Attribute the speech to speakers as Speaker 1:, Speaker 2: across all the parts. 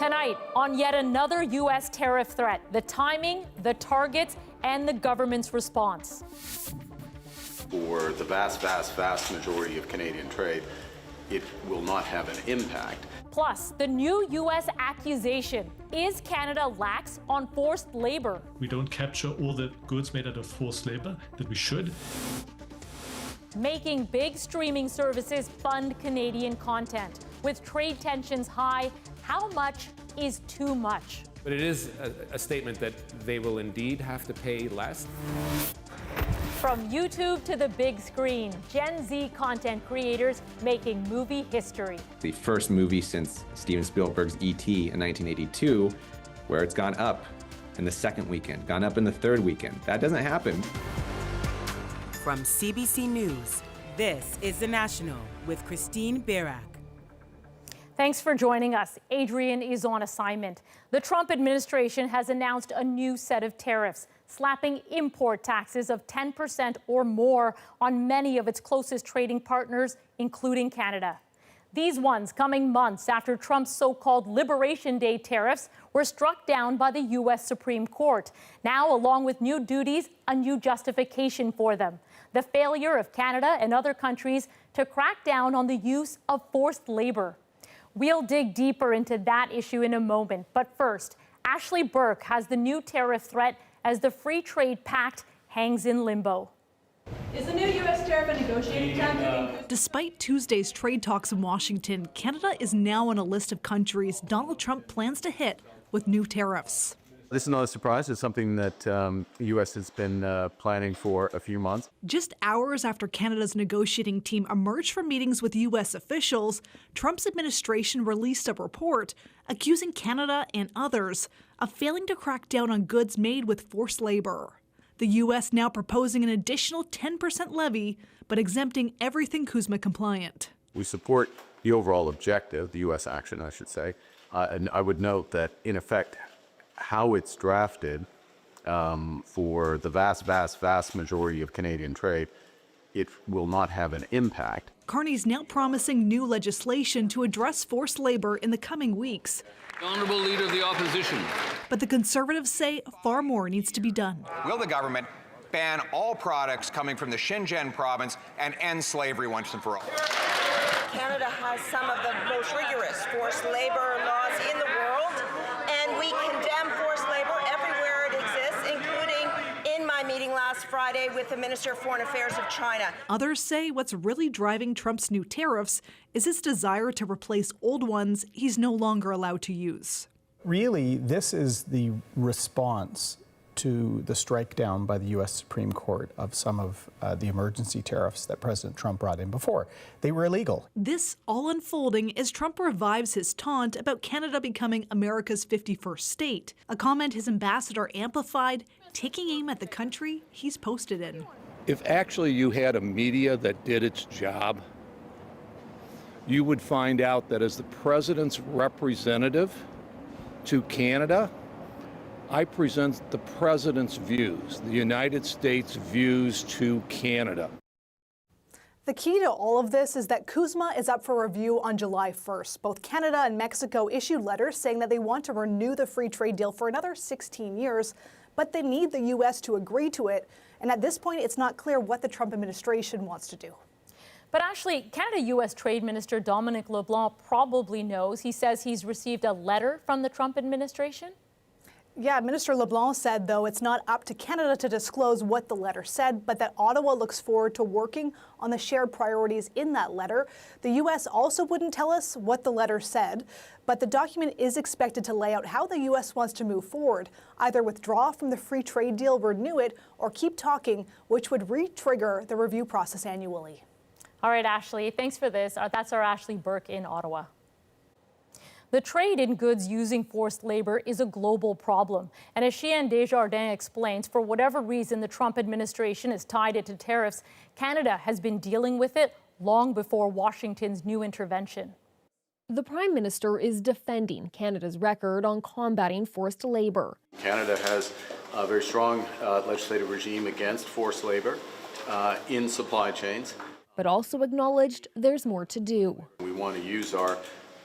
Speaker 1: Tonight, on yet another U.S. tariff threat, the timing, the targets, and the government's response.
Speaker 2: For the vast majority of Canadian trade, it will not have an impact.
Speaker 1: Plus, the new U.S. accusation. Is Canada lax on forced labor?
Speaker 3: We don't capture all the goods made out of forced labor that we should.
Speaker 1: Making big streaming services fund Canadian content. With trade tensions high, how much is too much?
Speaker 4: But it is a statement that they will indeed have to pay less.
Speaker 1: From YouTube to the big screen, Gen Z content creators making movie history.
Speaker 5: The first movie since Steven Spielberg's E.T. in 1982, where it's gone up in the second weekend, gone up in the third weekend. That doesn't happen.
Speaker 6: From CBC News, this is The National with Christine Barak.
Speaker 1: Thanks for joining us. Adrian is on assignment. The Trump administration has announced a new set of tariffs, slapping import taxes of 10% or more on many of its closest trading partners, including Canada. These ones coming months after Trump's so-called Liberation Day tariffs were struck down by the U.S. Supreme Court. Now, along with new duties, a new justification for them: the failure of Canada and other countries to crack down on the use of forced labor. We'll dig deeper into that issue in a moment. But first, Ashley Burke has the new tariff threat as the Free Trade Pact hangs in limbo.
Speaker 7: Is the new U.S. tariff a negotiating tactic?
Speaker 8: Despite Tuesday's trade talks in Washington, Canada is now on a list of countries Donald Trump plans to hit with new tariffs.
Speaker 9: This is not a surprise. It's something that the U.S. has been planning for a few months.
Speaker 8: Just hours after Canada's negotiating team emerged from meetings with U.S. officials, Trump's administration released a report accusing Canada and others of failing to crack down on goods made with forced labor. The U.S. now proposing an additional 10% levy, but exempting everything CUSMA compliant.
Speaker 9: We support the overall objective, the U.S. action, I should say. And I would note that, in effect, how it's drafted for the vast majority of Canadian trade, it will not have an impact.
Speaker 8: Carney's now promising new legislation to address forced labor in the coming weeks.
Speaker 10: Honourable Leader of the Opposition.
Speaker 8: But the Conservatives say far more needs to be done.
Speaker 11: Will the government ban all products coming from the Xinjiang province and end slavery once and for all?
Speaker 12: Canada has some of the most rigorous forced labor laws in the world, and we condemn forced labor everywhere it exists, including in my meeting last Friday with the Minister of Foreign Affairs of China.
Speaker 8: Others say what's really driving Trump's new tariffs is his desire to replace old ones he's no longer allowed to use.
Speaker 13: Really, this is the response to the strike down by the U.S. Supreme Court of some of the emergency tariffs that President Trump brought in before. They were illegal.
Speaker 8: This all unfolding as Trump revives his taunt about Canada becoming America's 51st state, a comment his ambassador amplified, taking aim at the country he's posted in.
Speaker 14: If actually you had a media that did its job, you would find out that as the president's representative to Canada, I present the president's views, the United States' views to Canada.
Speaker 15: The key to all of this is that CUSMA is up for review on July 1st. Both Canada and Mexico issued letters saying that they want to renew the free trade deal for another 16 years, but they need the U.S. to agree to it. And at this point, it's not clear what the Trump administration wants to do.
Speaker 1: But Ashley, Canada-U.S. Trade Minister Dominic LeBlanc probably knows. He says he's received a letter from the Trump administration.
Speaker 15: Yeah, Minister LeBlanc said, though, it's not up to Canada to disclose what the letter said, but that Ottawa looks forward to working on the shared priorities in that letter. The U.S. also wouldn't tell us what the letter said, but the document is expected to lay out how the U.S. wants to move forward, either withdraw from the free trade deal, renew it, or keep talking, which would re-trigger the review process annually.
Speaker 1: All right, Ashley, thanks for this. That's our Ashley Burke in Ottawa. The trade in goods using forced labor is a global problem. And as Cheyenne Desjardins explains, for whatever reason the Trump administration has tied it to tariffs, Canada has been dealing with it long before Washington's new intervention.
Speaker 16: The Prime Minister is defending Canada's record on combating forced labor.
Speaker 2: Canada has a very strong legislative regime against forced labor in supply chains.
Speaker 16: But also acknowledged there's more to do.
Speaker 2: We want to use our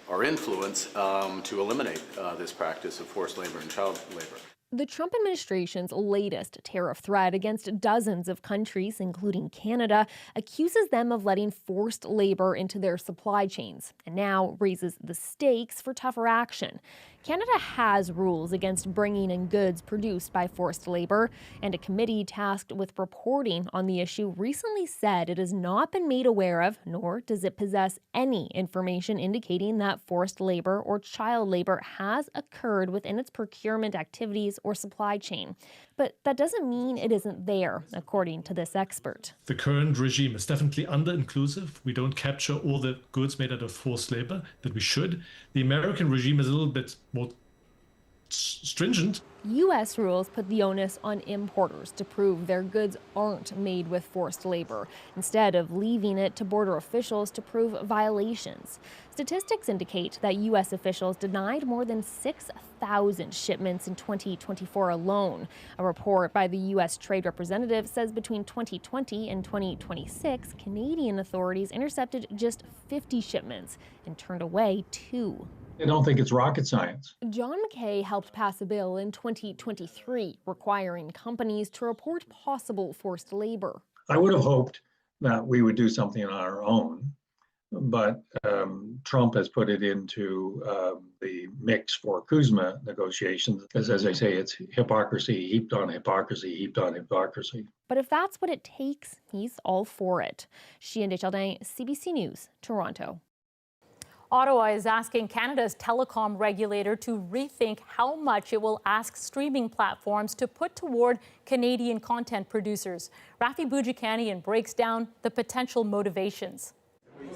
Speaker 2: our influence to eliminate this practice of forced labor and child labor.
Speaker 16: The Trump administration's latest tariff threat against dozens of countries, including Canada, accuses them of letting forced labor into their supply chains and now raises the stakes for tougher action. Canada has rules against bringing in goods produced by forced labor, and a committee tasked with reporting on the issue recently said it has not been made aware of, nor does it possess any information indicating that forced labor or child labor has occurred within its procurement activities or supply chain. But that doesn't mean it isn't there, according to this expert.
Speaker 3: The current regime is definitely under-inclusive. We don't capture all the goods made out of forced labor that we should. The American regime is a little bit more stringent.
Speaker 16: U.S. rules put the onus on importers to prove their goods aren't made with forced labor, instead of leaving it to border officials to prove violations. Statistics indicate that U.S. officials denied more than 6,000 shipments in 2024 alone. A report by the U.S. Trade Representative says between 2020 and 2026, Canadian authorities intercepted just 50 shipments and turned away 2.
Speaker 17: I don't think it's rocket science.
Speaker 16: John McKay helped pass a bill in 2023 requiring companies to report possible forced labor.
Speaker 17: I would have hoped that we would do something on our own, but Trump has put it into the mix for Kuzma negotiations, because as I say, it's hypocrisy heaped on hypocrisy heaped on hypocrisy.
Speaker 16: But if that's what it takes, he's all for it. Céline Dion, CBC News, Toronto.
Speaker 1: Ottawa is asking Canada's telecom regulator to rethink how much it will ask streaming platforms to put toward Canadian content producers. Rafi Boudjikanian breaks down the potential motivations.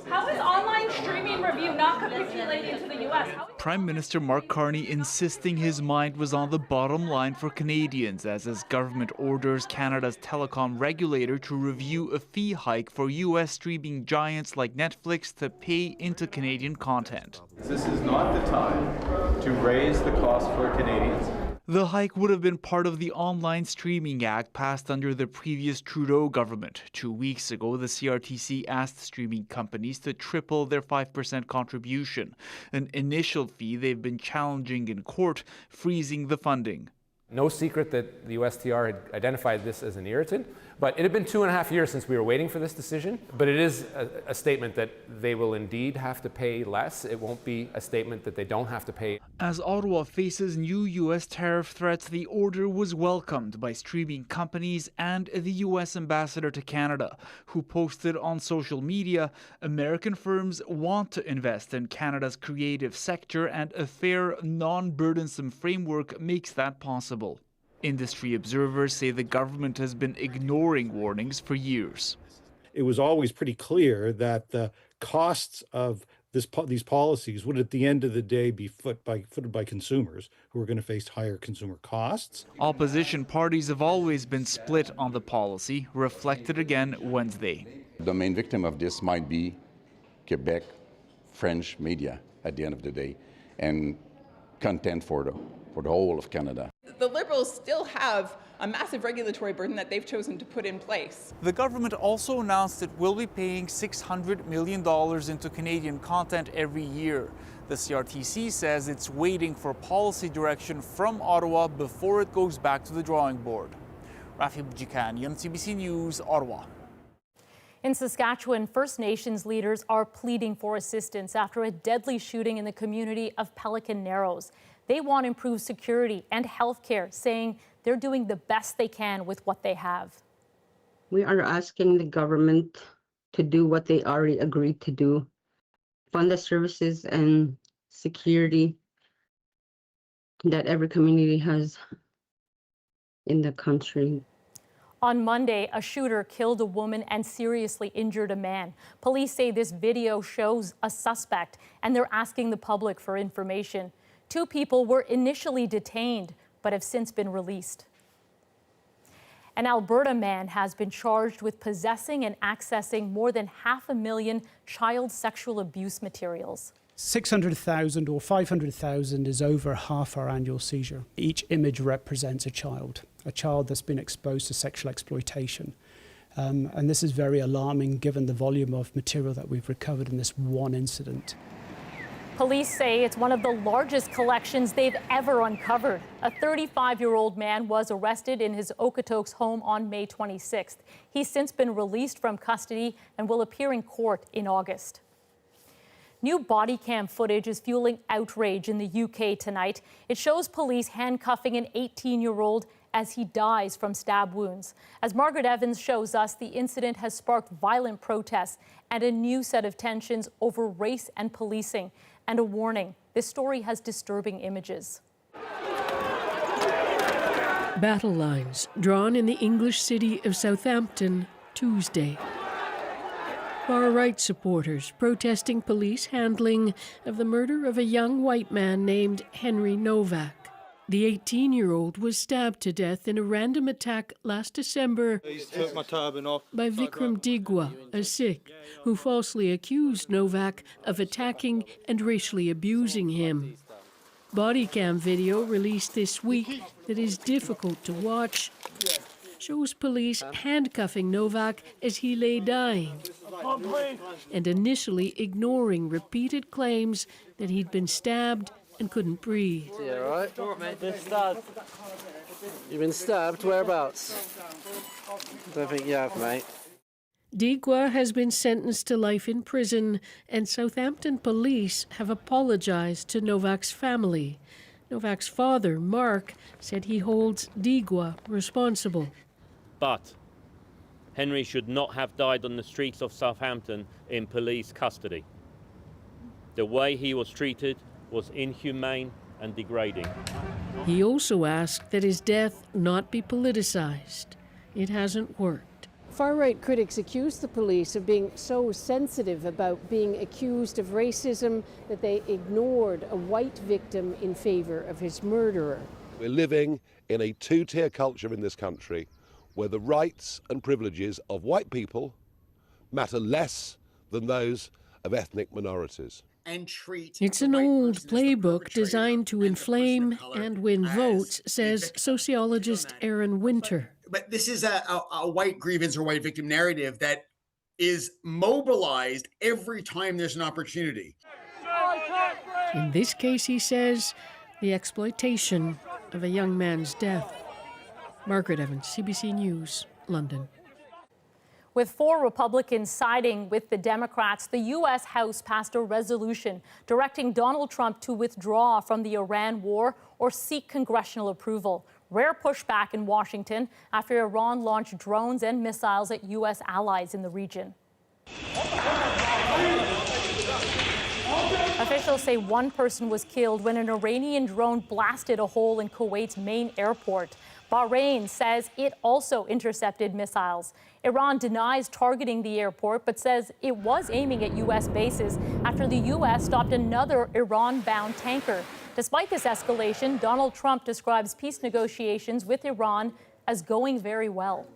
Speaker 7: How is online streaming review not capitulating to the U.S.?
Speaker 18: Prime Minister Mark Carney insisting his mind was on the bottom line for Canadians as his government orders Canada's telecom regulator to review a fee hike for U.S. streaming giants like Netflix to pay into Canadian content.
Speaker 19: This is not the time to raise the cost for Canadians.
Speaker 18: The hike would have been part of the Online Streaming Act passed under the previous Trudeau government. 2 weeks ago, the CRTC asked streaming companies to triple their 5% contribution, an initial fee they've been challenging in court, freezing the funding.
Speaker 4: No secret that the USTR had identified this as an irritant, but it had been 2.5 years since we were waiting for this decision. But it is a statement that they will indeed have to pay less. It won't be a statement that they don't have to pay.
Speaker 18: As Ottawa faces new U.S. tariff threats, the order was welcomed by streaming companies and the U.S. ambassador to Canada, who posted on social media, American firms want to invest in Canada's creative sector and a fair, non-burdensome framework makes that possible. Industry observers say the government has been ignoring warnings for years.
Speaker 20: It was always pretty clear that the costs of these policies would at the end of the day be footed by consumers who are going to face higher consumer costs.
Speaker 18: Opposition parties have always been split on the policy, reflected again Wednesday.
Speaker 21: The main victim of this might be Quebec, French media at the end of the day, and content for the whole of Canada.
Speaker 22: The Liberals still have a massive regulatory burden that they've chosen to put in place.
Speaker 18: The government also announced it will be paying $600 million into Canadian content every year. The CRTC says it's waiting for policy direction from Ottawa before it goes back to the drawing board. Rafi Boudjikanian, CBC News, Ottawa.
Speaker 1: In Saskatchewan, First Nations leaders are pleading for assistance after a deadly shooting in the community of Pelican Narrows. They want improved security and health care, saying they're doing the best they can with what they have.
Speaker 23: We are asking the government to do what they already agreed to do, fund the services and security that every community has in the country.
Speaker 1: On Monday, a shooter killed a woman and seriously injured a man. Police say this video shows a suspect, and they're asking the public for information. 2 people were initially detained, but have since been released. An Alberta man has been charged with possessing and accessing more than 500,000 child sexual abuse materials.
Speaker 24: 600,000 or 500,000 is over half our annual seizure. Each image represents a child that's been exposed to sexual exploitation. And this is very alarming given the volume of material that we've recovered in this one incident.
Speaker 1: Police say it's one of the largest collections they've ever uncovered. A 35-year-old man was arrested in his Okotoks home on May 26th. He's since been released from custody and will appear in court in August. New body cam footage is fueling outrage in the UK tonight. It shows police handcuffing an 18-year-old as he dies from stab wounds. As Margaret Evans shows us, the incident has sparked violent protests and a new set of tensions over race and policing. And a warning, this story has disturbing images.
Speaker 5: Battle lines drawn in the English city of Southampton Tuesday. Far-right supporters protesting police handling of the murder of a young white man named Henry Nowak. The 18-year-old was stabbed to death in a random attack last December by Vikram Digwa, a Sikh, who falsely accused Nowak of attacking and racially abusing him. Body cam video released this week that is difficult to watch shows police handcuffing Nowak as he lay dying and initially ignoring repeated claims that he'd been stabbed and couldn't breathe.
Speaker 6: Yeah, right? Been stabbed. You've been stabbed? Whereabouts? I don't think you have, mate.
Speaker 5: Digwa has been sentenced to life in prison, and Southampton police have apologized to Nowak's family. Nowak's father, Mark, said he holds Digwa responsible.
Speaker 9: But Henry should not have died on the streets of Southampton in police custody. The way he was treated was inhumane and degrading.
Speaker 5: He also asked that his death not be politicized. It hasn't worked.
Speaker 10: Far-right critics accuse the police of being so sensitive about being accused of racism that they ignored a white victim in favor of his murderer.
Speaker 25: We're living in a two-tier culture in this country where the rights and privileges of white people matter less than those of ethnic minorities.
Speaker 5: It's an old playbook designed to inflame and win votes, says sociologist Aaron Winter.
Speaker 26: But this is a white grievance or white victim narrative that is mobilized every time there's an opportunity.
Speaker 5: In this case, he says, the exploitation of a young man's death. Margaret Evans, CBC News, London.
Speaker 1: With 4 Republicans siding with the Democrats, the U.S. House passed a resolution directing Donald Trump to withdraw from the Iran war or seek congressional approval. Rare pushback in Washington after Iran launched drones and missiles at U.S. allies in the region. Officials say 1 person was killed when an Iranian drone blasted a hole in Kuwait's main airport. Bahrain says it also intercepted missiles. Iran denies targeting the airport, but says it was aiming at U.S. bases after the U.S. stopped another Iran-bound tanker. Despite this escalation, Donald Trump describes peace negotiations with Iran as going very well.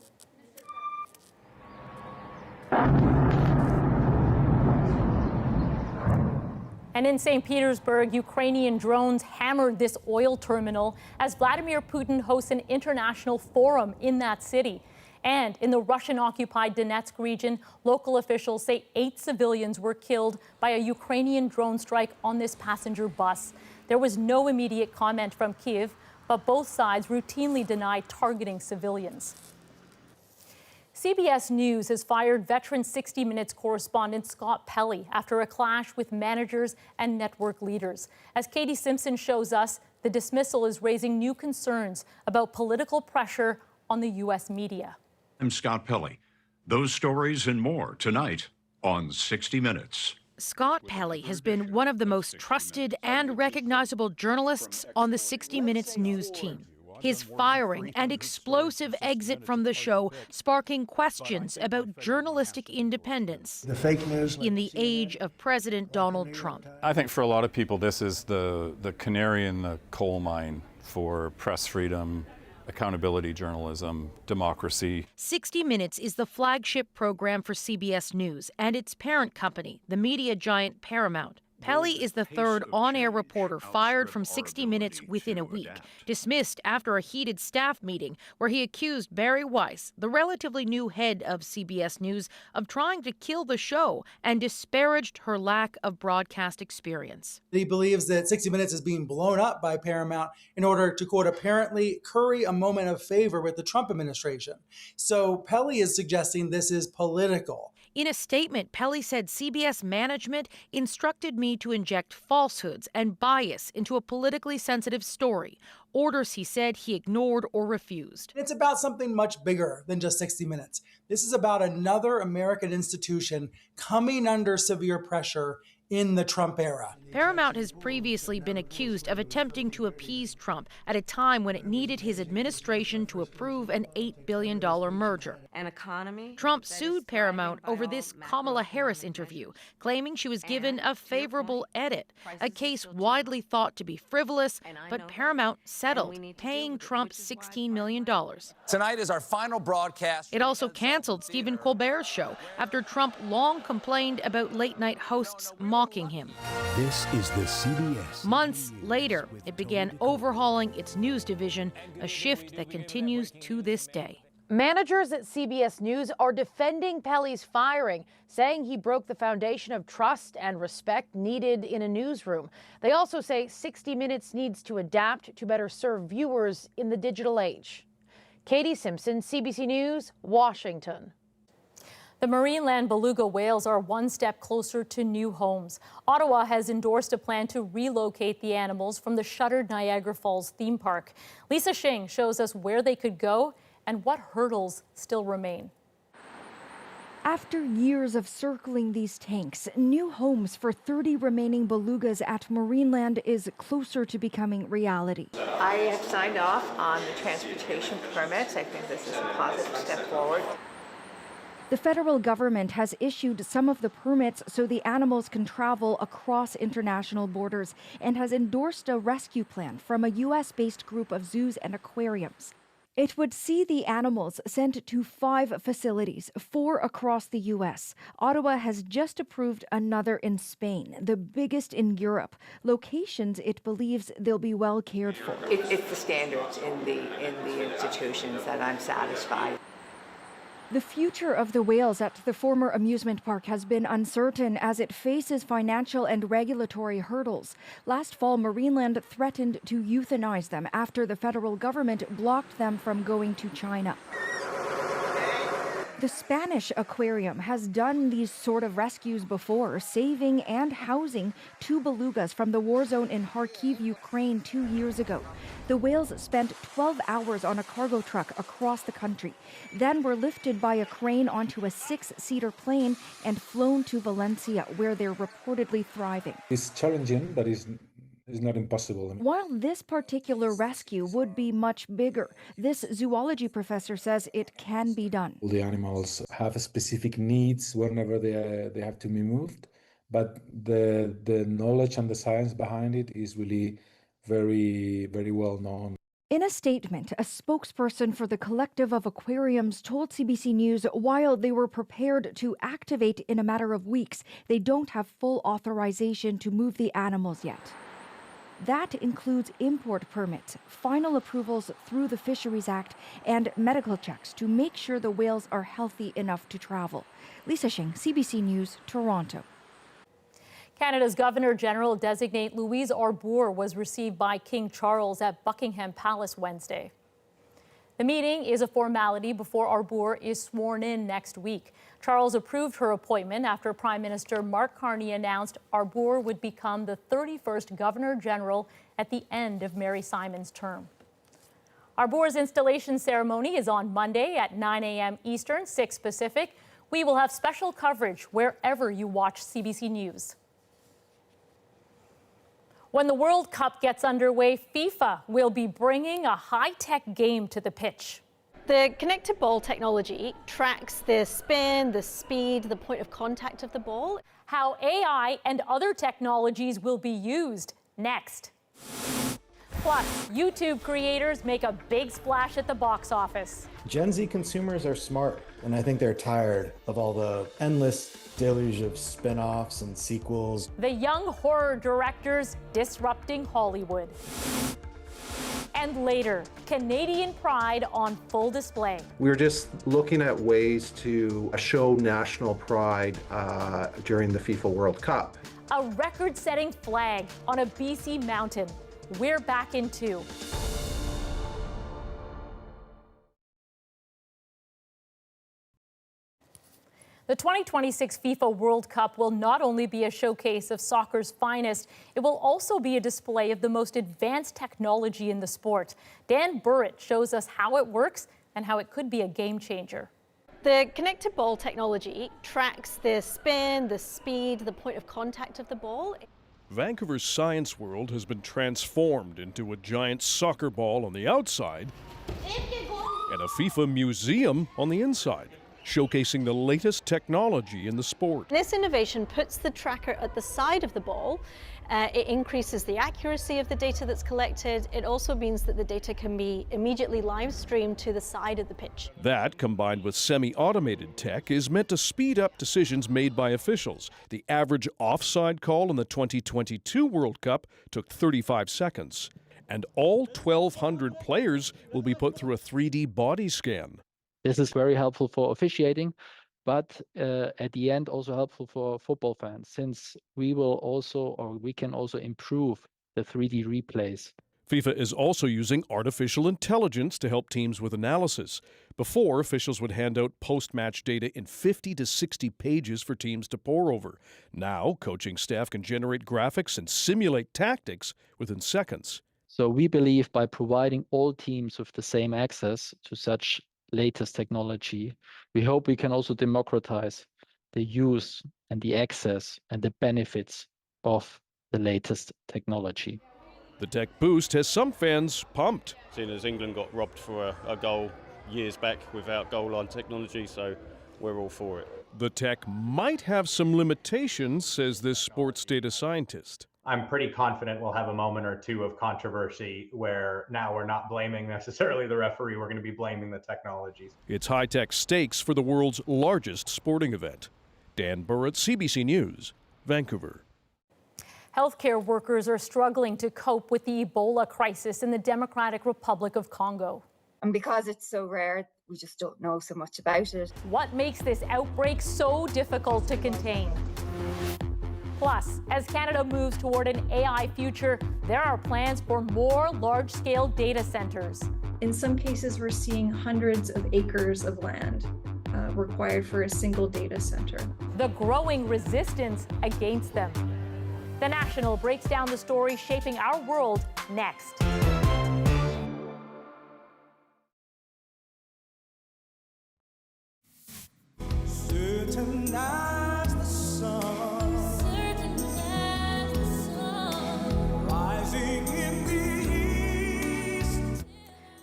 Speaker 1: And in St. Petersburg, Ukrainian drones hammered this oil terminal as Vladimir Putin hosts an international forum in that city. And in the Russian-occupied Donetsk region, local officials say 8 civilians were killed by a Ukrainian drone strike on this passenger bus. There was no immediate comment from Kyiv, but both sides routinely deny targeting civilians. CBS News has fired veteran 60 Minutes correspondent Scott Pelley after a clash with managers and network leaders. As Katie Simpson shows us, the dismissal is raising new concerns about political pressure on the U.S. media.
Speaker 27: I'm Scott Pelley. Those stories and more tonight on 60 Minutes.
Speaker 28: Scott Pelley has been one of the most trusted and recognizable journalists on the 60 Minutes news team. His firing and explosive exit from the show sparking questions about journalistic independence.
Speaker 29: The fake news.
Speaker 28: In the age of President Donald Trump.
Speaker 30: I think for a lot of people, this is the canary in the coal mine for press freedom, accountability journalism, democracy.
Speaker 28: 60 Minutes is the flagship program for CBS News and its parent company, the media giant Paramount. Pelley is the third on-air reporter fired from 60 Minutes within a week, dismissed after a heated staff meeting where he accused Barry Weiss, the relatively new head of CBS News, of trying to kill the show and disparaged her lack of broadcast experience.
Speaker 2: He believes that 60 Minutes is being blown up by Paramount in order to, quote, apparently curry a moment of favor with the Trump administration. So Pelley is suggesting this is political.
Speaker 28: In a statement, Pelley said CBS management instructed me to inject falsehoods and bias into a politically sensitive story, orders he said he ignored or refused.
Speaker 2: It's about something much bigger than just 60 Minutes. This is about another American institution coming under severe pressure in the Trump era.
Speaker 28: Paramount has previously been accused of attempting to appease Trump at a time when it needed his administration to approve an $8 billion merger.
Speaker 3: An economy.
Speaker 28: Trump sued Paramount over this Kamala Harris interview, claiming she was given a favorable edit, a case widely thought to be frivolous, but Paramount settled, paying Trump $16 million.
Speaker 8: Tonight is our final broadcast.
Speaker 28: It also canceled Stephen Colbert's show after Trump long complained about late-night hosts mocking him.
Speaker 11: This is the CBS.
Speaker 28: Months later, it began overhauling its news division, a shift that continues to this day. Managers at CBS News are defending Pelley's firing, saying he broke the foundation of trust and respect needed in a newsroom. They also say 60 Minutes needs to adapt to better serve viewers in the digital age. Katie Simpson, CBC News, Washington.
Speaker 1: The Marineland beluga whales are one step closer to new homes. Ottawa has endorsed a plan to relocate the animals from the shuttered Niagara Falls theme park. Lisa Shing shows us where they could go and what hurdles still remain.
Speaker 12: After years of circling these tanks, new homes for 30 remaining belugas at Marineland is closer to becoming reality.
Speaker 13: I have signed off on the transportation permits. I think this is a positive step forward.
Speaker 12: The federal government has issued some of the permits so the animals can travel across international borders and has endorsed a rescue plan from a U.S.-based group of zoos and aquariums. It would see the animals sent to 5 facilities, 4 across the U.S. Ottawa has just approved another in Spain, the biggest in Europe. Locations it believes they'll be well cared for.
Speaker 13: It's the standards in the institutions that I'm satisfied.
Speaker 12: The future of the whales at the former amusement park has been uncertain as it faces financial and regulatory hurdles. Last fall, Marineland threatened to euthanize them after the federal government blocked them from going to China. The Spanish aquarium has done these sort of rescues before, saving and housing 2 belugas from the war zone in Kharkiv, Ukraine 2 years ago. The whales spent 12 hours on a cargo truck across the country, then were lifted by a crane onto a 6-seater plane and flown to Valencia, where they're reportedly thriving.
Speaker 14: It's challenging, but it's not impossible.
Speaker 12: While this particular rescue would be much bigger, this zoology professor says it can be done.
Speaker 14: The animals have specific needs whenever they have to be moved, but the knowledge and the science behind it is really very, very well known.
Speaker 12: In a statement, a spokesperson for the collective of aquariums told CBC News while they were prepared to activate in a matter of weeks, they don't have full authorization to move the animals yet. That includes import permits, final approvals through the Fisheries Act, and medical checks to make sure the whales are healthy enough to travel. Lisa Shing, CBC News, Toronto.
Speaker 1: Canada's Governor-General designate Louise Arbour was received by King Charles at Buckingham Palace Wednesday. The meeting is a formality before Arbour is sworn in next week. Charles approved her appointment after Prime Minister Mark Carney announced Arbour would become the 31st Governor-General at the end of Mary Simon's term. Arbour's installation ceremony is on Monday at 9 a.m. Eastern, 6 Pacific. We will have special coverage wherever you watch CBC News. When the World Cup gets underway, FIFA will be bringing a high-tech game to the pitch.
Speaker 15: The connected ball technology tracks the spin, the speed, the point of contact of the ball.
Speaker 1: How AI and other technologies will be used next. Plus, YouTube creators make a big splash at the box office.
Speaker 3: Gen Z consumers are smart, and I think they're tired of all the endless deluge of spin-offs and sequels.
Speaker 1: The young horror directors disrupting Hollywood. And later, Canadian pride on full display.
Speaker 4: We're just looking at ways to show national pride during the FIFA World Cup.
Speaker 1: A record-setting flag on a BC mountain. We're back in 2. The 2026 FIFA World Cup will not only be a showcase of soccer's finest, it will also be a display of the most advanced technology in the sport. Dan Burrett shows us how it works and how it could be a game changer.
Speaker 15: The connected ball technology tracks the spin, the speed, the point of contact of the ball.
Speaker 7: Vancouver's science world has been transformed into a giant soccer ball on the outside and a FIFA museum on the inside, showcasing the latest technology in the sport.
Speaker 15: This innovation puts the tracker at the side of the ball. It increases the accuracy of the data that's collected. It also means that the data can be immediately live streamed to the side of the pitch.
Speaker 7: That, combined with semi-automated tech, is meant to speed up decisions made by officials. The average offside call in the 2022 World Cup took 35 seconds. And all 1,200 players will be put through a 3D body scan.
Speaker 16: This is very helpful for officiating, but at the end also helpful for football fans, since we can also improve the 3D replays.
Speaker 7: FIFA is also using artificial intelligence to help teams with analysis. Before, officials would hand out post-match data in 50 to 60 pages for teams to pore over. Now, coaching staff can generate graphics and simulate tactics within seconds.
Speaker 16: So we believe by providing all teams with the same access to such latest technology, we hope we can also democratize the use and the access and the benefits of the latest technology.
Speaker 7: The tech boost has some fans pumped.
Speaker 17: Seeing as England got robbed for a goal years back without goal line technology, so we're all for it.
Speaker 7: The tech might have some limitations, says this sports data scientist.
Speaker 19: I'm pretty confident we'll have a moment or two of controversy where now we're not blaming necessarily the referee, we're going to be blaming the technologies.
Speaker 7: It's high-tech stakes for the world's largest sporting event. Dan Burrett, CBC News, Vancouver.
Speaker 1: Healthcare workers are struggling to cope with the Ebola crisis in the Democratic Republic of Congo.
Speaker 20: And because it's so rare, we just don't know so much about it.
Speaker 1: What makes this outbreak so difficult to contain? Plus, as Canada moves toward an AI future, there are plans for more large-scale data centers.
Speaker 21: In some cases, we're seeing hundreds of acres of land required for a single data center.
Speaker 1: The growing resistance against them. The National breaks down the story shaping our world next.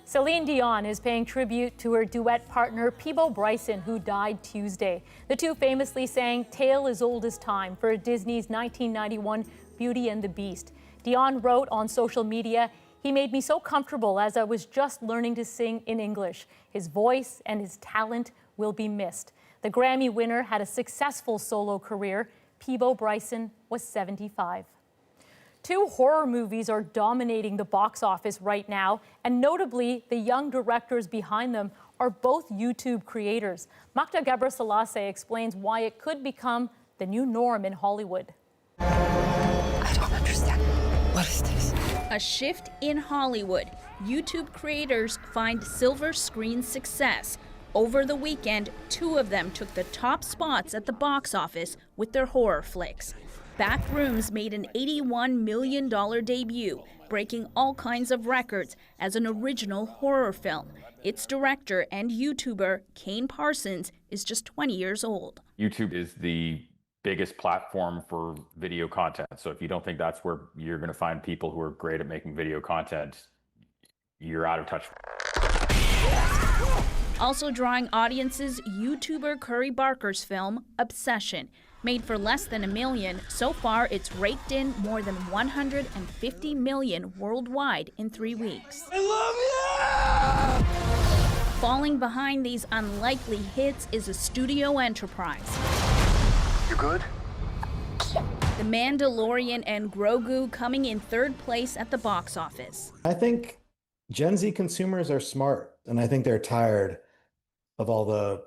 Speaker 1: Céline Dion is paying tribute to her duet partner Peabo Bryson, who died Tuesday. The two famously sang Tale as Old as Time for Disney's 1991 Beauty and the Beast. Dion wrote on social media, "He made me so comfortable as I was just learning to sing in English. His voice and his talent will be missed." The Grammy winner had a successful solo career. Peabo Bryson was 75. Two horror movies are dominating the box office right now, and notably, the young directors behind them are both YouTube creators. Makta Gebrselassie explains why it could become the new norm in Hollywood.
Speaker 22: I don't understand. What is this? A shift in Hollywood. YouTube creators find silver screen success. Over the weekend, two of them took the top spots at the box office with their horror flicks. Backrooms made an $81 million debut, breaking all kinds of records as an original horror film. Its director and YouTuber, Kane Parsons, is just 20 years old.
Speaker 29: YouTube is the biggest platform for video content. So if you don't think that's where you're going to find people who are great at making video content, you're out of touch.
Speaker 22: Also drawing audiences, YouTuber Curry Barker's film, Obsession. Made for less than $1 million, so far it's raked in more than $150 million worldwide in 3 weeks.
Speaker 5: I love you!
Speaker 22: Falling behind these unlikely hits is a studio enterprise.
Speaker 5: You good?
Speaker 22: The Mandalorian and Grogu coming in 3rd place at the box office.
Speaker 3: I think Gen Z consumers are smart, and I think they're tired of all the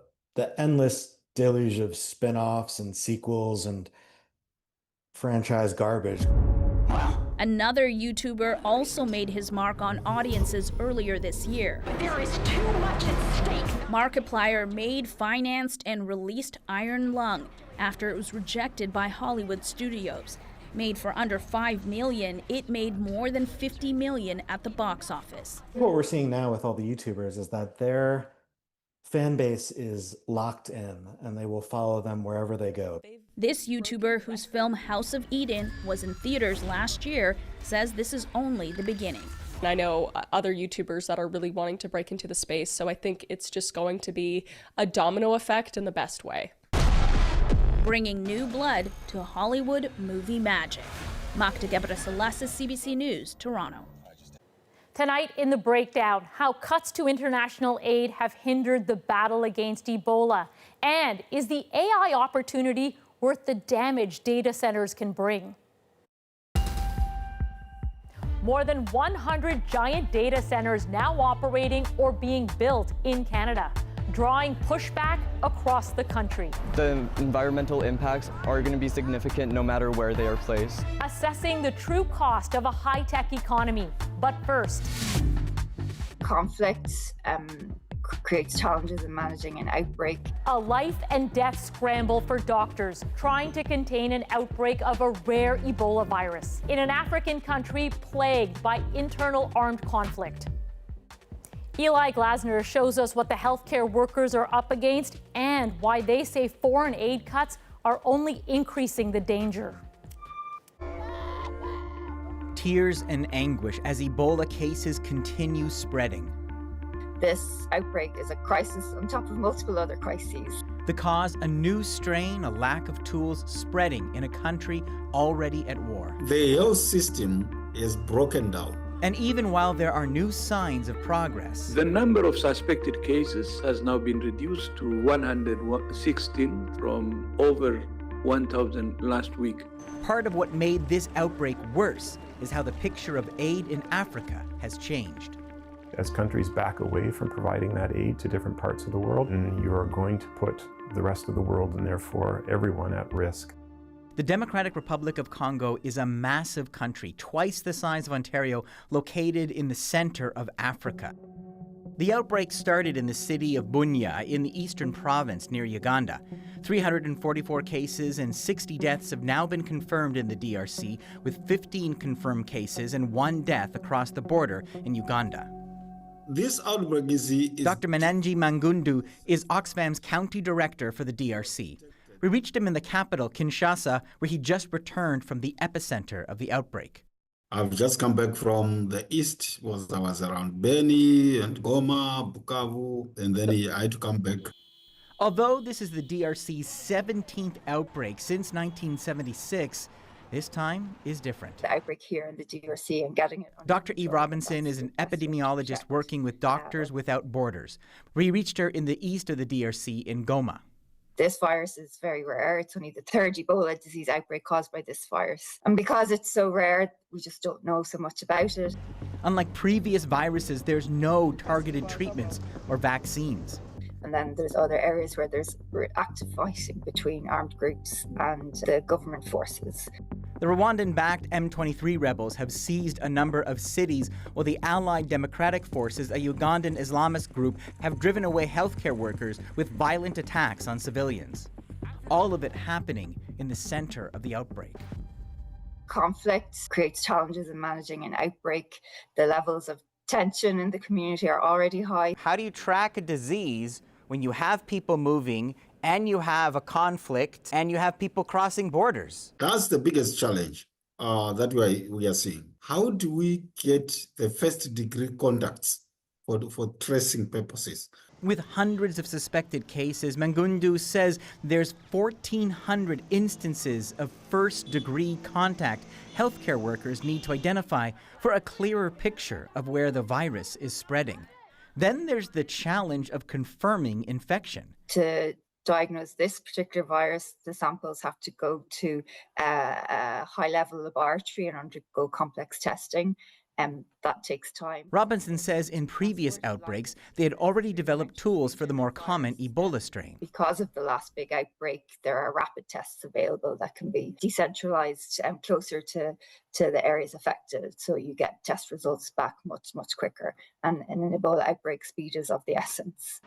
Speaker 3: endless deluge of spin-offs and sequels and franchise garbage.
Speaker 22: Another YouTuber also made his mark on audiences earlier this year.
Speaker 5: There is too much at stake.
Speaker 22: Markiplier made, financed, and released Iron Lung after it was rejected by Hollywood studios. Made for under $5 million, it made more than $50 million at the box office.
Speaker 3: What we're seeing now with all the YouTubers is that their fan base is locked in, and they will follow them wherever they go.
Speaker 22: This YouTuber, whose film House of Eden was in theaters last year, says this is only the beginning.
Speaker 6: I know other YouTubers that are really wanting to break into the space, so I think it's just going to be a domino effect in the best way.
Speaker 22: Bringing new blood to Hollywood movie magic. Magda Gebrselassie, CBC News, Toronto.
Speaker 1: Tonight in The Breakdown, how cuts to international aid have hindered the battle against Ebola. And is the AI opportunity worth the damage data centers can bring? More than 100 giant data centers now operating or being built in Canada, drawing pushback across the country.
Speaker 9: The environmental impacts are going to be significant no matter where they are placed.
Speaker 1: Assessing the true cost of a high-tech economy. But first,
Speaker 20: conflict creates challenges in managing an outbreak.
Speaker 1: A life and death scramble for doctors trying to contain an outbreak of a rare Ebola virus in an African country plagued by internal armed conflict. Eli Glasner shows us what the healthcare workers are up against and why they say foreign aid cuts are only increasing the danger.
Speaker 10: Tears and anguish as Ebola cases continue spreading.
Speaker 20: This outbreak is a crisis on top of multiple other crises.
Speaker 10: The cause, a new strain, a lack of tools spreading in a country already at war.
Speaker 18: The health system is broken down.
Speaker 10: And even while there are new signs of progress,
Speaker 23: the number of suspected cases has now been reduced to 116 from over 1,000 last week.
Speaker 10: Part of what made this outbreak worse is how the picture of aid in Africa has changed.
Speaker 24: As countries back away from providing that aid to different parts of the world, and you are going to put the rest of the world and therefore everyone at risk.
Speaker 10: The Democratic Republic of Congo is a massive country, twice the size of Ontario, located in the center of Africa. The outbreak started in the city of Bunia in the eastern province near Uganda. 344 cases and 60 deaths have now been confirmed in the DRC, with 15 confirmed cases and 1 death across the border in Uganda.
Speaker 18: This outbreak is
Speaker 10: Dr. Menenji Mangundu is Oxfam's county director for the DRC. We reached him in the capital, Kinshasa, where he just returned from the epicenter of the outbreak.
Speaker 18: I've just come back from the east. I was around Beni and Goma, Bukavu, and then I had to come back.
Speaker 10: Although this is the DRC's 17th outbreak since 1976, this time is different.
Speaker 20: The outbreak here in the DRC and getting it.
Speaker 10: Dr. Eve Robinson is an epidemiologist working with Doctors Without Borders. We reached her in the east of the DRC in Goma.
Speaker 20: This virus is very rare. It's only the 3rd Ebola disease outbreak caused by this virus. And because it's so rare, we just don't know so much about it.
Speaker 10: Unlike previous viruses, there's no targeted treatments or vaccines.
Speaker 20: And then there's other areas where there's active fighting between armed groups and the government forces.
Speaker 10: The Rwandan-backed M23 rebels have seized a number of cities, while the Allied Democratic Forces, a Ugandan Islamist group, have driven away healthcare workers with violent attacks on civilians. All of it happening in the center of the outbreak.
Speaker 20: Conflict creates challenges in managing an outbreak. The levels of tension in the community are already high.
Speaker 10: How do you track a disease when you have people moving and you have a conflict and you have people crossing borders?
Speaker 18: That's the biggest challenge that we are seeing. How do we get the first degree contacts for tracing purposes?
Speaker 10: With hundreds of suspected cases, Mangundu says there's 1,400 instances of first-degree contact healthcare workers need to identify for a clearer picture of where the virus is spreading. Then there's the challenge of confirming infection.
Speaker 20: To diagnose this particular virus, the samples have to go to a high-level laboratory and undergo complex testing. And that takes time.
Speaker 10: Robinson says in previous outbreaks, they had already developed tools for the more common Ebola strain.
Speaker 20: Because of the last big outbreak, there are rapid tests available that can be decentralized and closer to the areas affected. So you get test results back much quicker. And in an Ebola outbreak, speed is of the essence.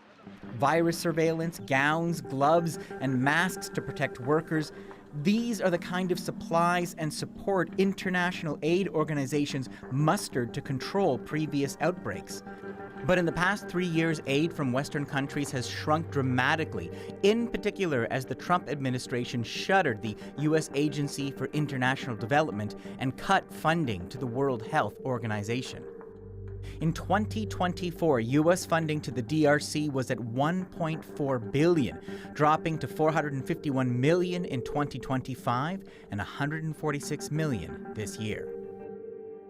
Speaker 10: Virus surveillance, gowns, gloves, and masks to protect workers. These are the kind of supplies and support international aid organizations mustered to control previous outbreaks. But in the past 3 years, aid from Western countries has shrunk dramatically, in particular as the Trump administration shuttered the U.S. Agency for International Development and cut funding to the World Health Organization. In 2024, U.S. funding to the DRC was at $1.4 billion, dropping to $451 million in 2025 and $146 million this year.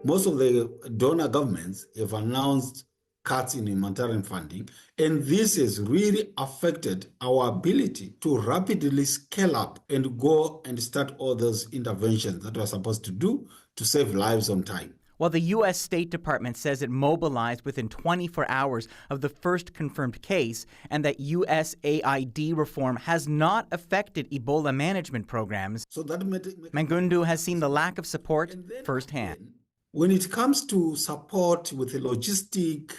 Speaker 18: Most of the donor governments have announced cuts in humanitarian funding, and this has really affected our ability to rapidly scale up and go and start all those interventions that we're supposed to do to save lives on time.
Speaker 10: While the U.S. State Department says it mobilized within 24 hours of the first confirmed case and that USAID reform has not affected Ebola management programs,
Speaker 18: so that
Speaker 10: Mangundu has seen the lack of support firsthand.
Speaker 18: When it comes to support with the logistic,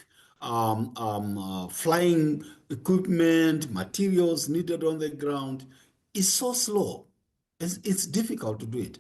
Speaker 18: flying equipment, materials needed on the ground, it's so slow. It's difficult to do it.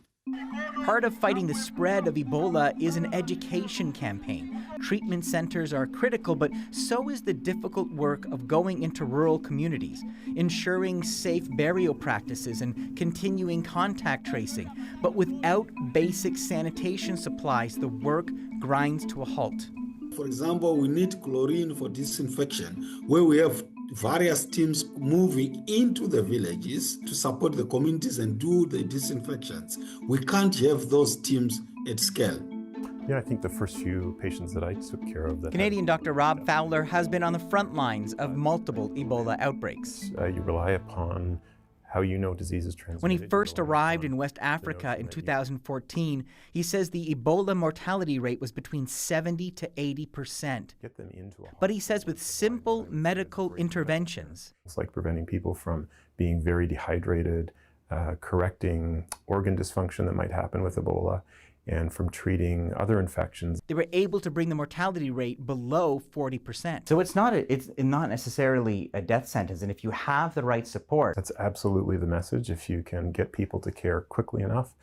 Speaker 10: Part of fighting the spread of Ebola is an education campaign. Treatment centers are critical, but so is the difficult work of going into rural communities, ensuring safe burial practices and continuing contact tracing. But without basic sanitation supplies, the work grinds to a halt.
Speaker 18: For example, we need chlorine for disinfection, where we have various teams moving into the villages to support the communities and do the disinfections. We can't have those teams at scale.
Speaker 24: Yeah, I think the first few patients that I took care of...
Speaker 10: Canadian Dr. Rob Fowler has been on the front lines of multiple Ebola outbreaks.
Speaker 24: You rely upon how you know disease is transmitted.
Speaker 10: When he first arrived in West Africa in 2014, he says the Ebola mortality rate was between 70 to 80%.
Speaker 24: Get them into
Speaker 10: but he says with simple medical interventions.
Speaker 24: It's like preventing people from being very dehydrated, correcting organ dysfunction that might happen with Ebola, and from treating other infections.
Speaker 10: They were able to bring the mortality rate below 40%. So it's not necessarily a death sentence, and if you have the right support.
Speaker 24: That's absolutely the message. If you can get people to care quickly enough,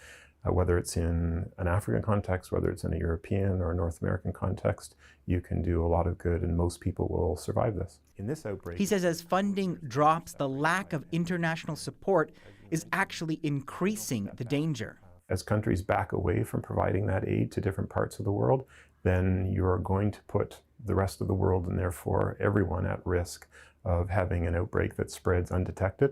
Speaker 24: whether it's in an African context, whether it's in a European or a North American context, you can do a lot of good, and most people will survive this. In this outbreak,
Speaker 10: he says as funding drops, the lack of international support is actually increasing the danger.
Speaker 24: As countries back away from providing that aid to different parts of the world, then you are going to put the rest of the world and therefore everyone at risk of having an outbreak that spreads undetected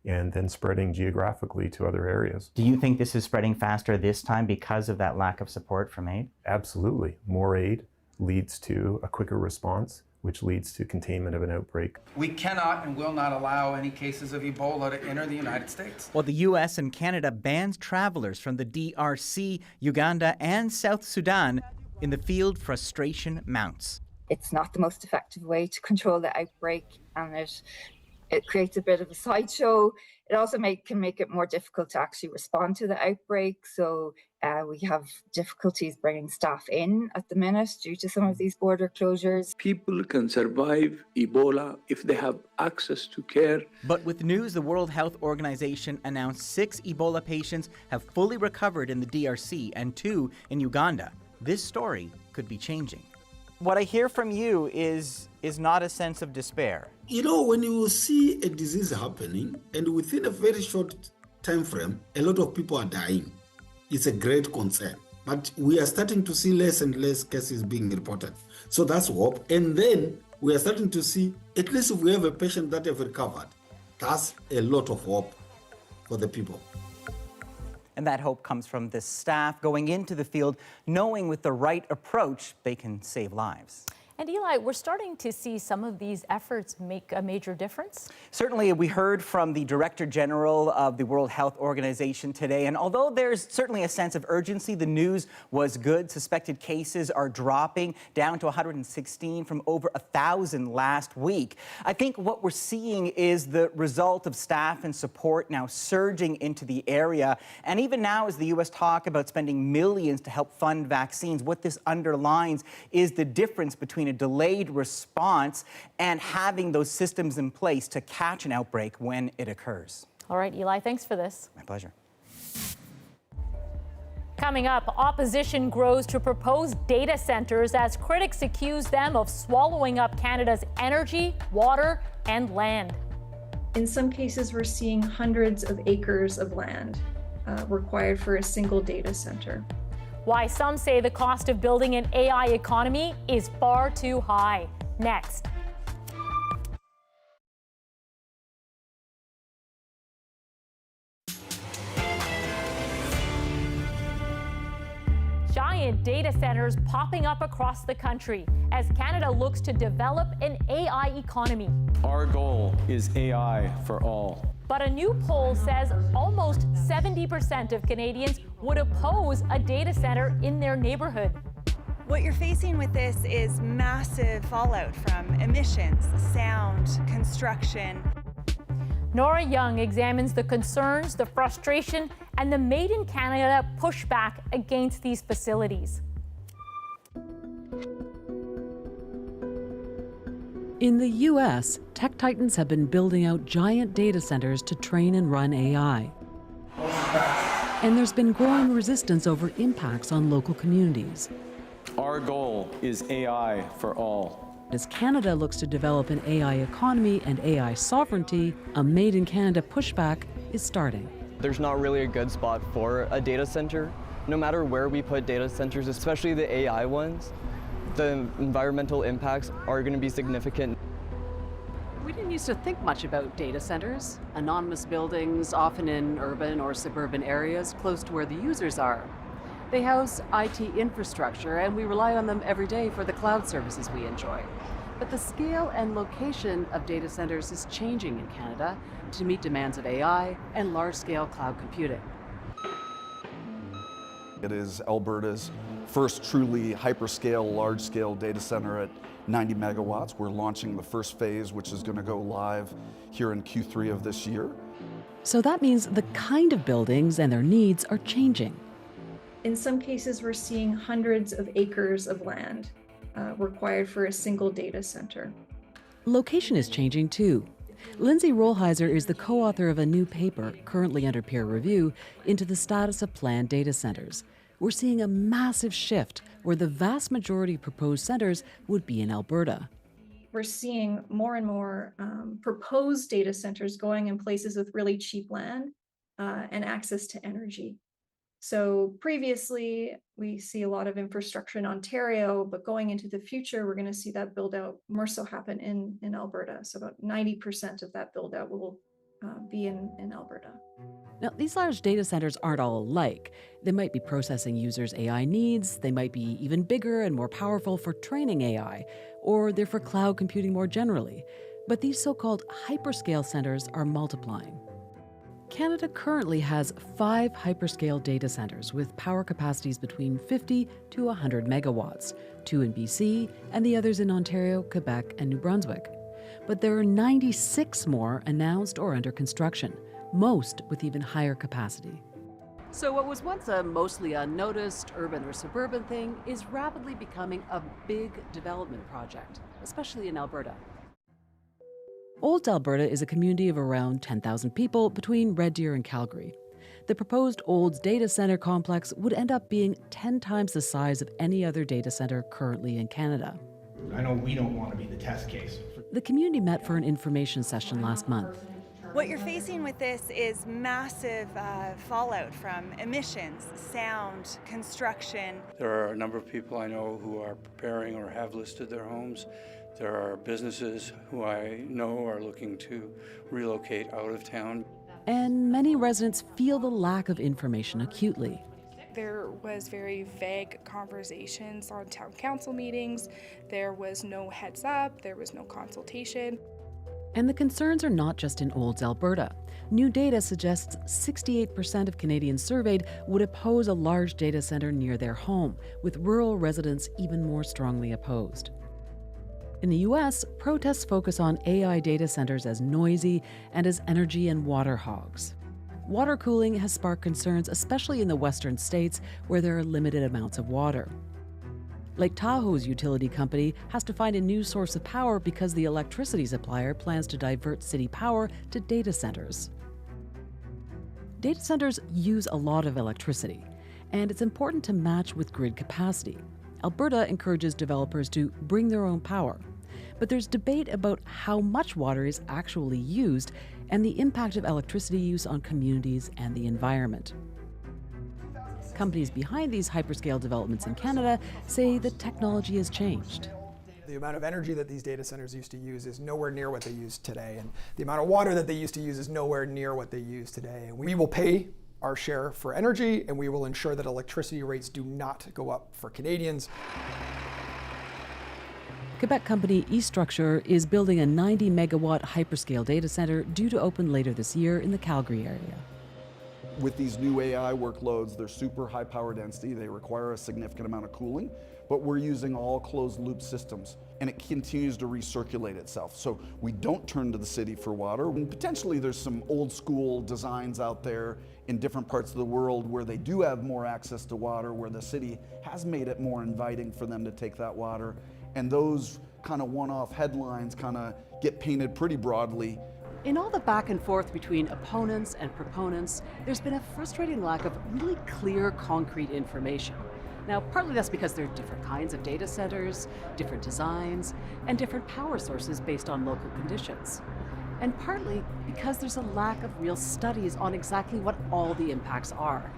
Speaker 24: and then spreading geographically to other areas.
Speaker 10: Do you think this is spreading faster this time because of that lack of support from aid?
Speaker 24: Absolutely. More aid leads to a quicker response, which leads to containment of an outbreak.
Speaker 2: We cannot and will not allow any cases of Ebola to enter the United States.
Speaker 10: While the U.S. and Canada bans travelers from the DRC, Uganda, and South Sudan, in the field frustration mounts.
Speaker 20: It's not the most effective way to control the outbreak, and it creates a bit of a sideshow. It also can make it more difficult to actually respond to the outbreak. So we have difficulties bringing staff in at the minute due to some of these border closures.
Speaker 23: People can survive Ebola if they have access to care.
Speaker 10: But with news, the World Health Organization announced 6 Ebola patients have fully recovered in the DRC and 2 in Uganda. This story could be changing. What I hear from you is not a sense of despair.
Speaker 18: You know, when you see a disease happening and within a very short time frame, a lot of people are dying, it's a great concern. But we are starting to see less and less cases being reported. So that's hope. And then we are starting to see, at least if we have a patient that have recovered, that's a lot of hope for the people.
Speaker 10: And that hope comes from the staff going into the field, knowing with the right approach, they can save lives.
Speaker 1: And Eli, we're starting to see some of these efforts make a major difference.
Speaker 10: Certainly, we heard from the Director General of the World Health Organization today, and although there's certainly a sense of urgency, the news was good. Suspected cases are dropping down to 116 from over 1,000 last week. I think what we're seeing is the result of staff and support now surging into the area. And even now, as the U.S. talk about spending millions to help fund vaccines, what this underlines is the difference between a delayed response and having those systems in place to catch an outbreak when it occurs.
Speaker 1: All right, Eli, thanks for this.
Speaker 10: My pleasure.
Speaker 1: Coming up, opposition grows to proposed data centers as critics accuse them of swallowing up Canada's energy, water, and land.
Speaker 21: In some cases, we're seeing hundreds of acres of land required for a single data center.
Speaker 1: Why some say the cost of building an AI economy is far too high. Next. Giant data centers popping up across the country as Canada looks to develop an AI economy.
Speaker 9: Our goal is AI for all.
Speaker 1: But a new poll says almost 70% of Canadians would oppose a data center in their neighborhood.
Speaker 8: What you're facing with this is massive fallout from emissions, sound, construction.
Speaker 1: Nora Young examines the concerns, the frustration, and the Made in Canada pushback against these facilities.
Speaker 11: In the U.S., tech titans have been building out giant data centers to train and run AI. And there's been growing resistance over impacts on local communities.
Speaker 9: Our goal is AI for all.
Speaker 11: As Canada looks to develop an AI economy and AI sovereignty, a Made in Canada pushback is starting.
Speaker 9: There's not really a good spot for a data center. No matter where we put data centers, especially the AI ones, the environmental impacts are going to be significant.
Speaker 11: We didn't used to think much about data centers, anonymous buildings, often in urban or suburban areas close to where the users are. They house IT infrastructure, and we rely on them every day for the cloud services we enjoy. But the scale and location of data centers is changing in Canada to meet demands of AI and large-scale cloud computing.
Speaker 12: It is Alberta's first truly hyperscale, large-scale data center at 90 megawatts. We're launching the first phase, which is going to go live here in Q3 of this year.
Speaker 11: So that means the kind of buildings and their needs are changing.
Speaker 21: In some cases, we're seeing hundreds of acres of land required for a single data center.
Speaker 11: Location is changing too. Lindsay Rollheiser is the co-author of a new paper, currently under peer review, into the status of planned data centers. We're seeing a massive shift where the vast majority of proposed centers would be in Alberta.
Speaker 21: We're seeing more and more proposed data centers going in places with really cheap land and access to energy. So previously, we see a lot of infrastructure in Ontario, but going into the future, we're going to see that build out more so happen in Alberta. So about 90% of that build out will be in Alberta.
Speaker 11: Now, these large data centers aren't all alike. They might be processing users' AI needs, they might be even bigger and more powerful for training AI, or they're for cloud computing more generally. But these so-called hyperscale centers are multiplying. Canada currently has 5 hyperscale data centers with power capacities between 50 to 100 megawatts, 2 in BC and the others in Ontario, Quebec, and New Brunswick. But there are 96 more announced or under construction, most with even higher capacity. So what was once a mostly unnoticed urban or suburban thing is rapidly becoming a big development project, especially in Alberta. Olds, Alberta is a community of around 10,000 people between Red Deer and Calgary. The proposed Olds data center complex would end up being 10 times the size of any other data center currently in Canada.
Speaker 13: I know we don't want to be the test case.
Speaker 11: The community met for an information session last month.
Speaker 8: What you're facing with this is massive fallout from emissions, sound, construction.
Speaker 4: There are a number of people I know who are preparing or have listed their homes. There are businesses who I know are looking to relocate out of town.
Speaker 11: And many residents feel the lack of information acutely.
Speaker 13: There was very vague conversations on town council meetings. There was no heads up, there was no consultation.
Speaker 11: And the concerns are not just in Olds, Alberta. New data suggests 68% of Canadians surveyed would oppose a large data center near their home, with rural residents even more strongly opposed. In the US, protests focus on AI data centers as noisy and as energy and water hogs. Water cooling has sparked concerns, especially in the western states where there are limited amounts of water. Lake Tahoe's utility company has to find a new source of power because the electricity supplier plans to divert city power to data centers. Data centers use a lot of electricity, and it's important to match with grid capacity. Alberta encourages developers to bring their own power. But there's debate about how much water is actually used and the impact of electricity use on communities and the environment. Companies behind these hyperscale developments in Canada say the technology has changed.
Speaker 14: The amount of energy that these data centers used to use is nowhere near what they use today, and the amount of water that they used to use is nowhere near what they use today. And we will pay our share for energy, and we will ensure that electricity rates do not go up for Canadians.
Speaker 11: Quebec company eStructure is building a 90-megawatt hyperscale data center due to open later this year in the Calgary area.
Speaker 12: With these new AI workloads, they're super high power density, they require a significant amount of cooling, but we're using all closed loop systems, and it continues to recirculate itself. So we don't turn to the city for water. And potentially there's some old school designs out there in different parts of the world where they do have more access to water, where the city has made it more inviting for them to take that water. And those kind of one-off headlines kind of get painted pretty broadly.
Speaker 11: In all the back and forth between opponents and proponents, there's been a frustrating lack of really clear, concrete information. Now, partly that's because there are different kinds of data centers, different designs, and different power sources based on local conditions. And partly because there's a lack of real studies on exactly what all the impacts are.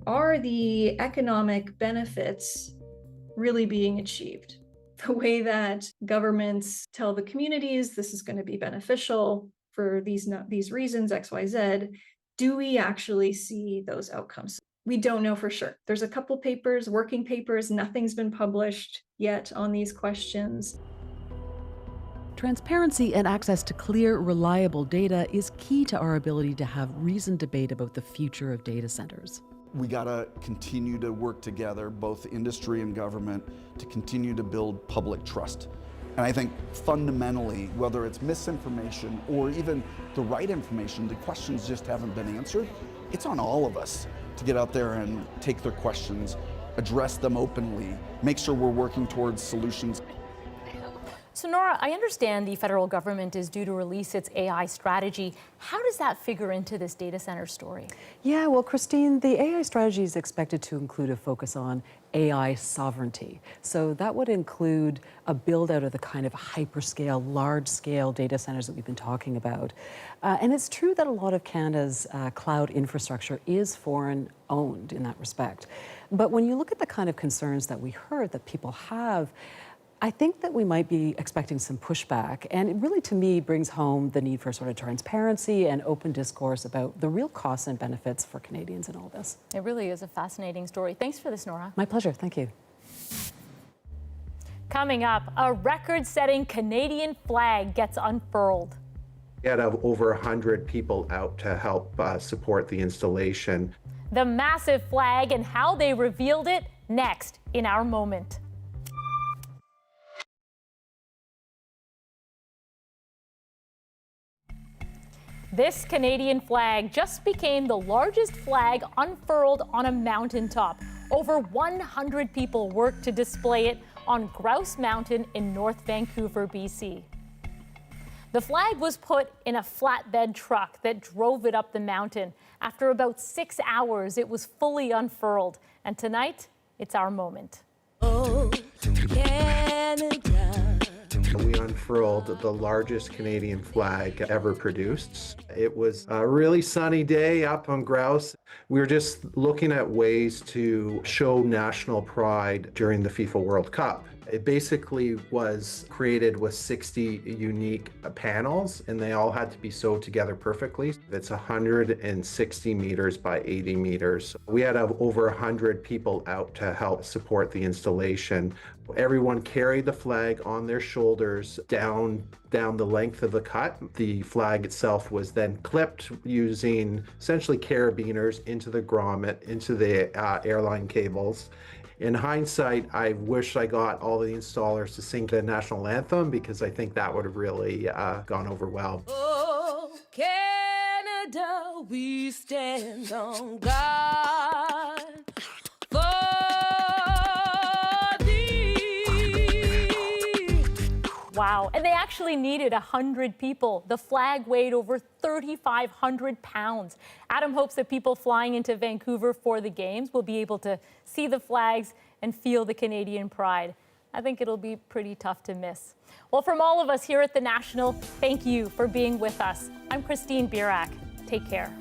Speaker 21: Are the economic benefits really being achieved? The way that governments tell the communities this is going to be beneficial for these reasons, X, Y, Z, do we actually see those outcomes? We don't know for sure. There's a couple papers, working papers, nothing's been published yet on these questions.
Speaker 11: Transparency and access to clear, reliable data is key to our ability to have reasoned debate about the future of data centers.
Speaker 12: We gotta continue to work together, both industry and government, to continue to build public trust. And I think fundamentally, whether it's misinformation or even the right information, the questions just haven't been answered. It's on all of us to get out there and take their questions, address them openly, make sure we're working towards solutions.
Speaker 1: So Nora, I understand the federal government is due to release its AI strategy. How does that figure into this data center story?
Speaker 11: Yeah, well, Christine, the AI strategy is expected to include a focus on AI sovereignty. So that would include a build out of the kind of hyperscale, large-scale data centers that we've been talking about. And it's true that a lot of Canada's cloud infrastructure is foreign-owned in that respect. But when you look at the kind of concerns that we heard that people have, I think that we might be expecting some pushback, and it really, to me, brings home the need for sort of transparency and open discourse about the real costs and benefits for Canadians in all this.
Speaker 1: It really is a fascinating story. Thanks for this, Nora.
Speaker 11: My pleasure. Thank you.
Speaker 1: Coming up, a record-setting Canadian flag gets unfurled.
Speaker 15: We had over 100 people out to help support the installation.
Speaker 1: The massive flag and how they revealed it, next in our moment. This Canadian flag just became the largest flag unfurled on a mountaintop. Over 100 people worked to display it on Grouse Mountain in North Vancouver, BC. The flag was put in a flatbed truck that drove it up the mountain. After about 6 hours, it was fully unfurled. And tonight, it's our moment.
Speaker 16: Oh, Canada,
Speaker 15: We unfurled the largest Canadian flag ever produced. It was a really sunny day up on Grouse. We were just looking at ways to show national pride during the FIFA World Cup. It basically was created with 60 unique panels, and they all had to be sewed together perfectly. It's 160 meters by 80 meters. We had over 100 people out to help support the installation. Everyone carried the flag on their shoulders down the length of the cut. The flag itself was then clipped using essentially carabiners into the grommet, into the airline cables. In hindsight, I wish I got all the installers to sing the national anthem, because I think that would have really gone over well.
Speaker 7: Oh, Canada, we stand on guard for thee.
Speaker 1: Wow, and they actually needed 100 people. The flag weighed over 3,500 pounds. Adam hopes that people flying into Vancouver for the games will be able to see the flags and feel the Canadian pride. I think it'll be pretty tough to miss. Well, from all of us here at The National, thank you for being with us. I'm Christine Birak. Take care.